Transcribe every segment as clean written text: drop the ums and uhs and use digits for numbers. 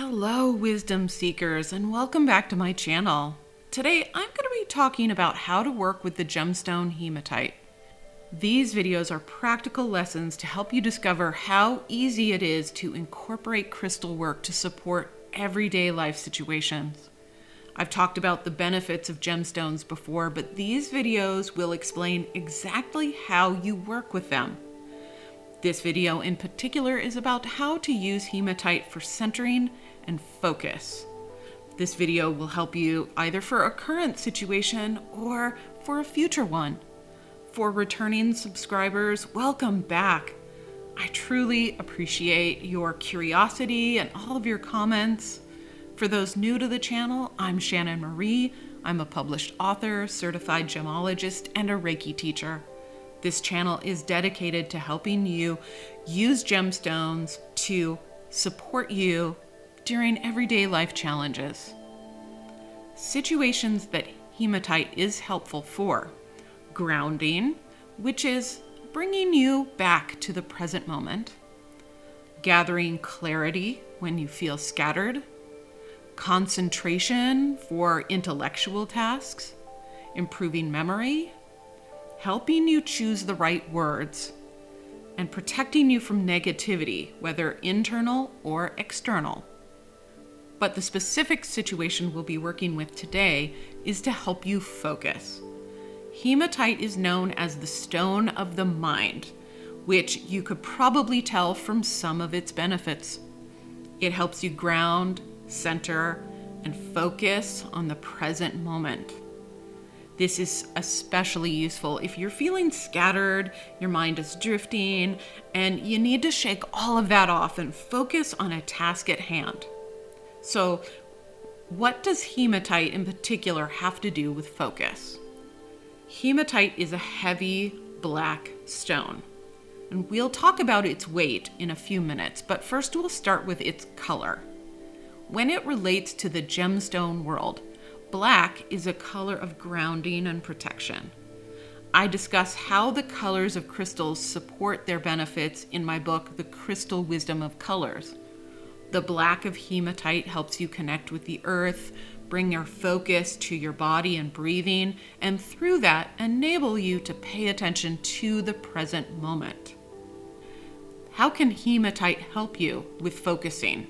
Hello, wisdom seekers, and welcome back to my channel. Today, I'm going to be talking about how to work with the gemstone hematite. These videos are practical lessons to help you discover how easy it is to incorporate crystal work to support everyday life situations. I've talked about the benefits of gemstones before, but these videos will explain exactly how you work with them. This video in particular is about how to use hematite for centering and focus. This video will help you either for a current situation or for a future one. For returning subscribers, welcome back. I truly appreciate your curiosity and all of your comments. For those new to the channel, I'm Shannon Marie. I'm a published author, certified gemologist, and a Reiki teacher. This channel is dedicated to helping you use gemstones to support you during everyday life challenges. Situations that hematite is helpful for: grounding, which is bringing you back to the present moment; gathering clarity when you feel scattered; concentration for intellectual tasks; improving memory; helping you choose the right words; and protecting you from negativity, whether internal or external. But the specific situation we'll be working with today is to help you focus. Hematite is known as the stone of the mind, which you could probably tell from some of its benefits. It helps you ground, center, and focus on the present moment. This is especially useful if you're feeling scattered, your mind is drifting, and you need to shake all of that off and focus on a task at hand. So, what does hematite in particular have to do with focus? Hematite is a heavy black stone, and we'll talk about its weight in a few minutes, but first we'll start with its color. When it relates to the gemstone world, black is a color of grounding and protection. I discuss how the colors of crystals support their benefits in my book, The Crystal Wisdom of Colors. The black of hematite helps you connect with the earth, bring your focus to your body and breathing, and through that, enable you to pay attention to the present moment. How can hematite help you with focusing?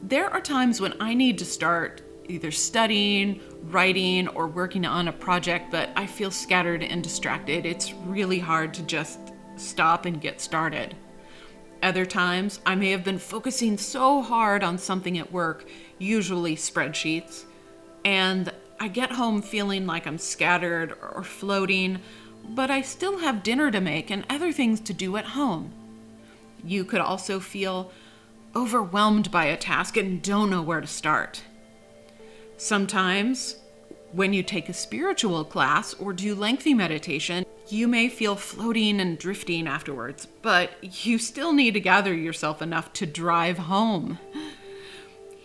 There are times when I need to start either studying, writing, or working on a project, but I feel scattered and distracted. It's really hard to just stop and get started. Other times, I may have been focusing so hard on something at work, usually spreadsheets, and I get home feeling like I'm scattered or floating, but I still have dinner to make and other things to do at home. You could also feel overwhelmed by a task and don't know where to start. Sometimes, when you take a spiritual class or do lengthy meditation, you may feel floating and drifting afterwards, but you still need to gather yourself enough to drive home.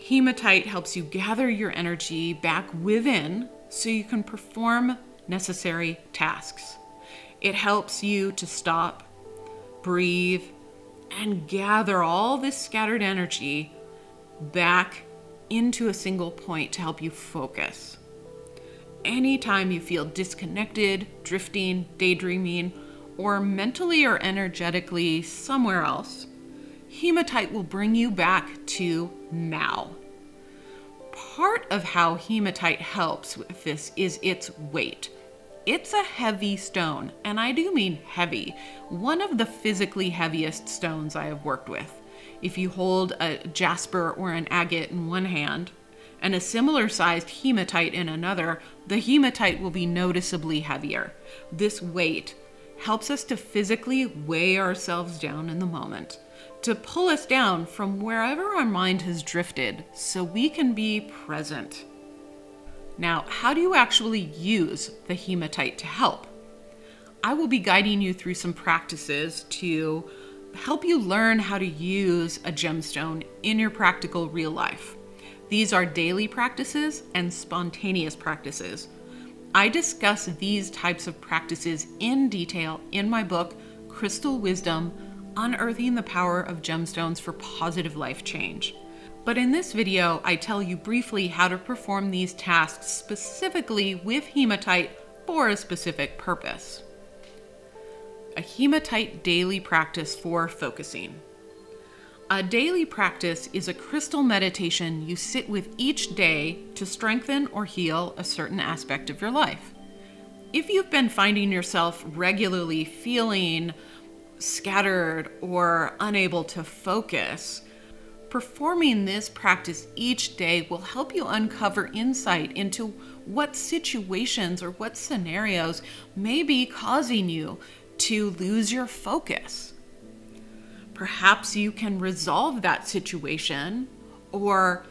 Hematite helps you gather your energy back within so you can perform necessary tasks. It helps you to stop, breathe, and gather all this scattered energy back into a single point to help you focus. Anytime you feel disconnected, drifting, daydreaming, or mentally or energetically somewhere else, hematite will bring you back to now. Part of how hematite helps with this is its weight. It's a heavy stone, and I do mean heavy, one of the physically heaviest stones I have worked with. If you hold a jasper or an agate in one hand and a similar sized hematite in another, the hematite will be noticeably heavier. This weight helps us to physically weigh ourselves down in the moment, to pull us down from wherever our mind has drifted so we can be present. Now, how do you actually use the hematite to help? I will be guiding you through some practices to help you learn how to use a gemstone in your practical real life. These are daily practices and spontaneous practices. I discuss these types of practices in detail in my book, Crystal Wisdom: Unearthing the Power of Gemstones for Positive Life Change. But in this video, I tell you briefly how to perform these tasks specifically with hematite for a specific purpose. A hematite daily practice for focusing. A daily practice is a crystal meditation you sit with each day to strengthen or heal a certain aspect of your life. If you've been finding yourself regularly feeling scattered or unable to focus, performing this practice each day will help you uncover insight into what situations or what scenarios may be causing you to lose your focus. Perhaps you can resolve that situation or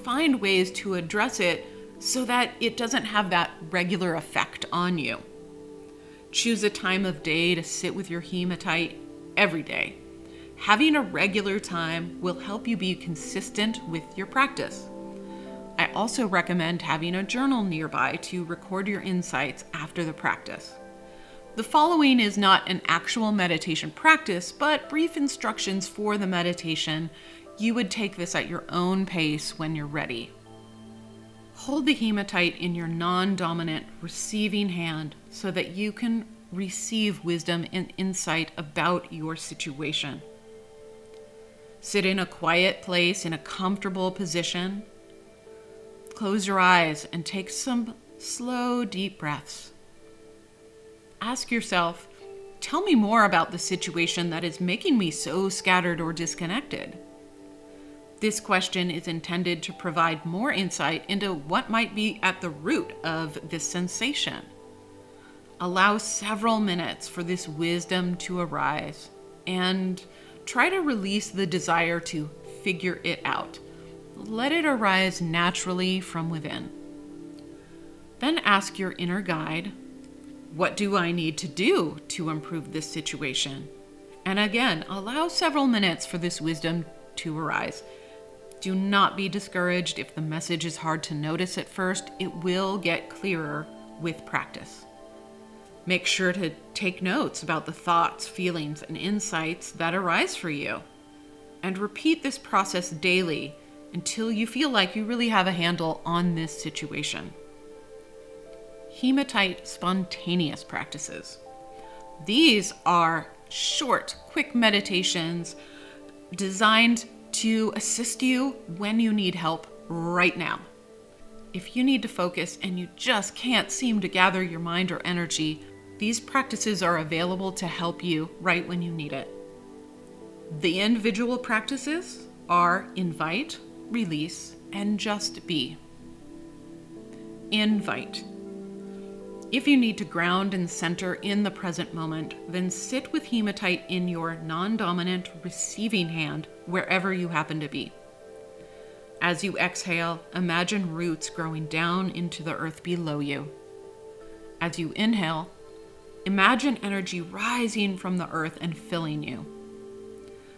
find ways to address it so that it doesn't have that regular effect on you. Choose a time of day to sit with your hematite every day. Having a regular time will help you be consistent with your practice. I also recommend having a journal nearby to record your insights after the practice. The following is not an actual meditation practice, but brief instructions for the meditation. You would take this at your own pace when you're ready. Hold the hematite in your non-dominant receiving hand so that you can receive wisdom and insight about your situation. Sit in a quiet place in a comfortable position. Close your eyes and take some slow, deep breaths. Ask yourself, tell me more about the situation that is making me so scattered or disconnected. This question is intended to provide more insight into what might be at the root of this sensation. Allow several minutes for this wisdom to arise and try to release the desire to figure it out. Let it arise naturally from within. Then ask your inner guide, what do I need to do to improve this situation? And again, allow several minutes for this wisdom to arise. Do not be discouraged if the message is hard to notice at first. It will get clearer with practice. Make sure to take notes about the thoughts, feelings, and insights that arise for you. And repeat this process daily until you feel like you really have a handle on this situation. Hematite spontaneous practices. These are short, quick meditations designed to assist you when you need help right now. If you need to focus and you just can't seem to gather your mind or energy, these practices are available to help you right when you need it. The individual practices are invite, release, and just be. Invite. If you need to ground and center in the present moment, then sit with hematite in your non-dominant receiving hand wherever you happen to be. As you exhale, imagine roots growing down into the earth below you. As you inhale, imagine energy rising from the earth and filling you.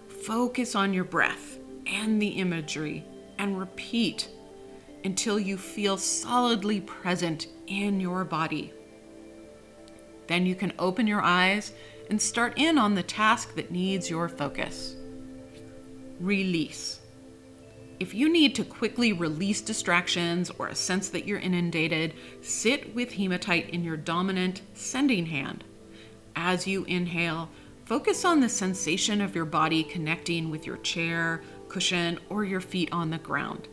Focus on your breath and the imagery and repeat until you feel solidly present in your body. Then you can open your eyes and start in on the task that needs your focus. Release. If you need to quickly release distractions or a sense that you're inundated, sit with hematite in your dominant sending hand. As you inhale, focus on the sensation of your body connecting with your chair, cushion, or your feet on the ground.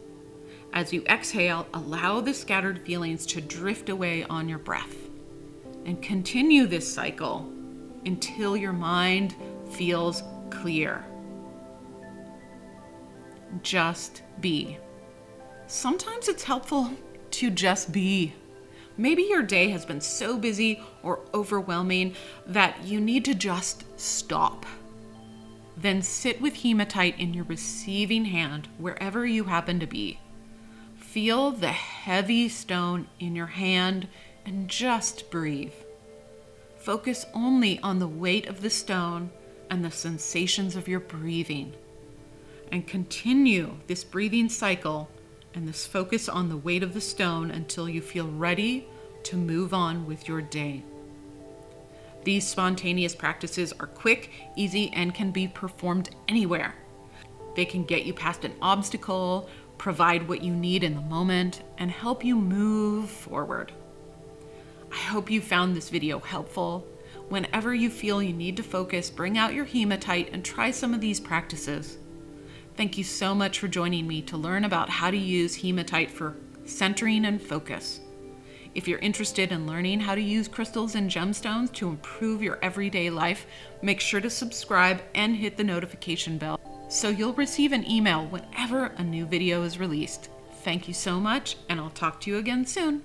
As you exhale, allow the scattered feelings to drift away on your breath. And continue this cycle until your mind feels clear. Just be. Sometimes it's helpful to just be. Maybe your day has been so busy or overwhelming that you need to just stop. Then sit with hematite in your receiving hand wherever you happen to be. Feel the heavy stone in your hand and just breathe. Focus only on the weight of the stone and the sensations of your breathing. And continue this breathing cycle and this focus on the weight of the stone until you feel ready to move on with your day. These spontaneous practices are quick, easy, and can be performed anywhere. They can get you past an obstacle, provide what you need in the moment, and help you move forward. I hope you found this video helpful. Whenever you feel you need to focus, bring out your hematite and try some of these practices. Thank you so much for joining me to learn about how to use hematite for centering and focus. If you're interested in learning how to use crystals and gemstones to improve your everyday life, make sure to subscribe and hit the notification bell so you'll receive an email whenever a new video is released. Thank you so much, and I'll talk to you again soon.